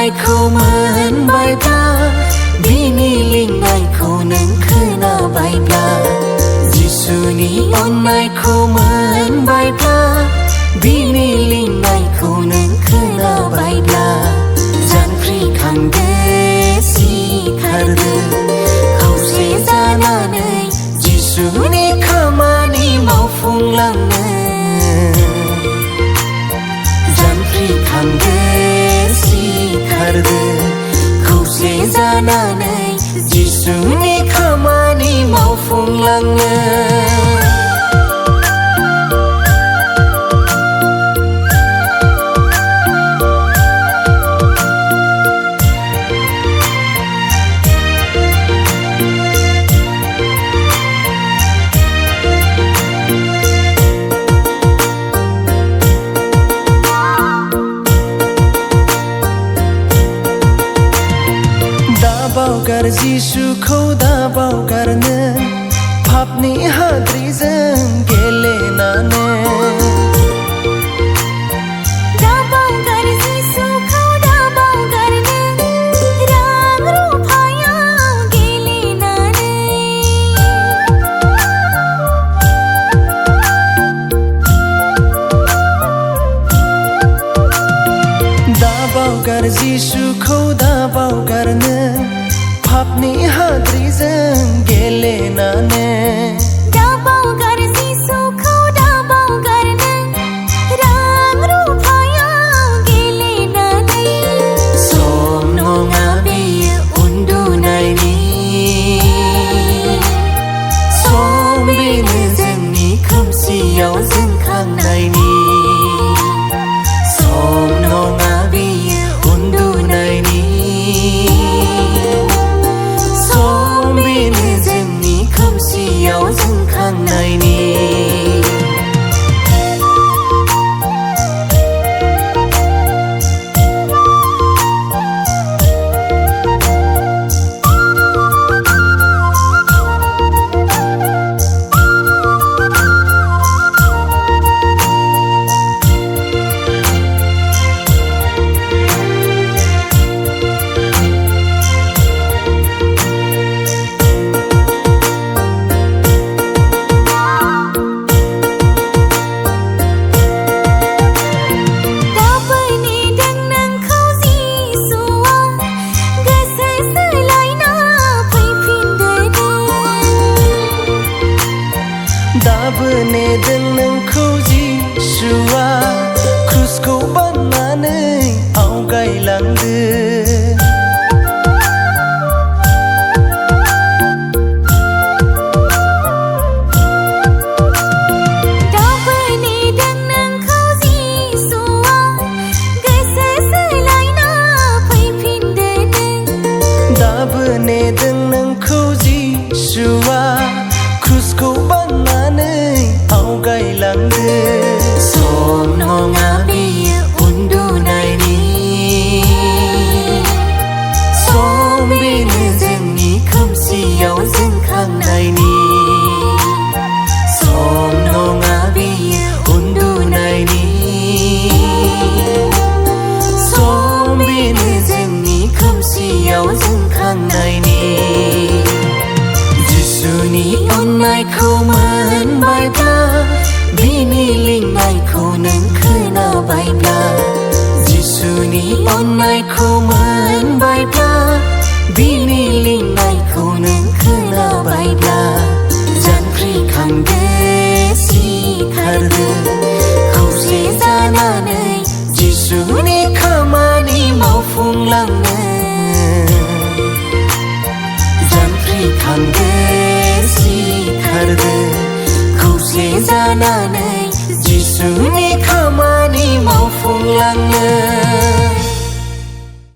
अननायखौ मोनबायब्ला बिनि लिंनायखौ नों खोनाबायब्ला जिसुनि अननायखौ मोनबायब्ला बिनि लिंनायखौ नों खोनाबायब्ला जांख्रिखांदो सिखारदो खौसे जानानै जिसुनि खामानि मावफुंलांनो जांख्रिखांदो सिखारदो खौसे जानानै जिसुनि खामानि मावफुंलांनो बावगार जिसुखौ दा बावगारनो पापनि हाद्रिजों गेलेनानै दा बावगार जिसुखौ दा बावगारनो रां रुफायाव गेलेनानै दा बावगार जिसुखौ दा बावगारनो पापनि हाद्रिजों गेलेनानै दा बावगार जिसुखौ दा बावगारनो रां रुफायाव गेलेनानै सम नङा बेयो उन्दुनायनि सम बेनो जोंनि खोमसियाव जोंखांनायनि सम नङा बेयो उन्दुनायनि बेनो जोंनि खोमसियाव जोंखांनायनि दाबो नेदों नोंखौ जिसुआ क्रुसखौ बाननानै आवगायलांदो दाबो नेदों नोंखौ जिसुआ गोसो सोलायना फैफिनदो दाबो नेदों नोंखौ जिसुआ क्रुसखौ बाननानै आवगायलांदो सम नङा बेयो उन्दुनायनि सम बेनो जोंनि खोमसियाव जोंखांनायनि सम नङा बेयो उन्दुनायनि सम बेनो जोंनि खोमसियाव जोंखांनायनि जिसुनि अननायखौ मोनबायब्ला बिनि लिंनायखौ नों खोनाबायब्ला जिसुनि अननायखौ मोनबायब्ला बिनि लिंनायखौ नों खोनाबायब्ला जांख्रिखांदो सिखारदो खौसे जानानै जिसुनि खामानि मावफुंलांनो जांख्रिखांदो सिखारदो खौसे जानानै जिसुनि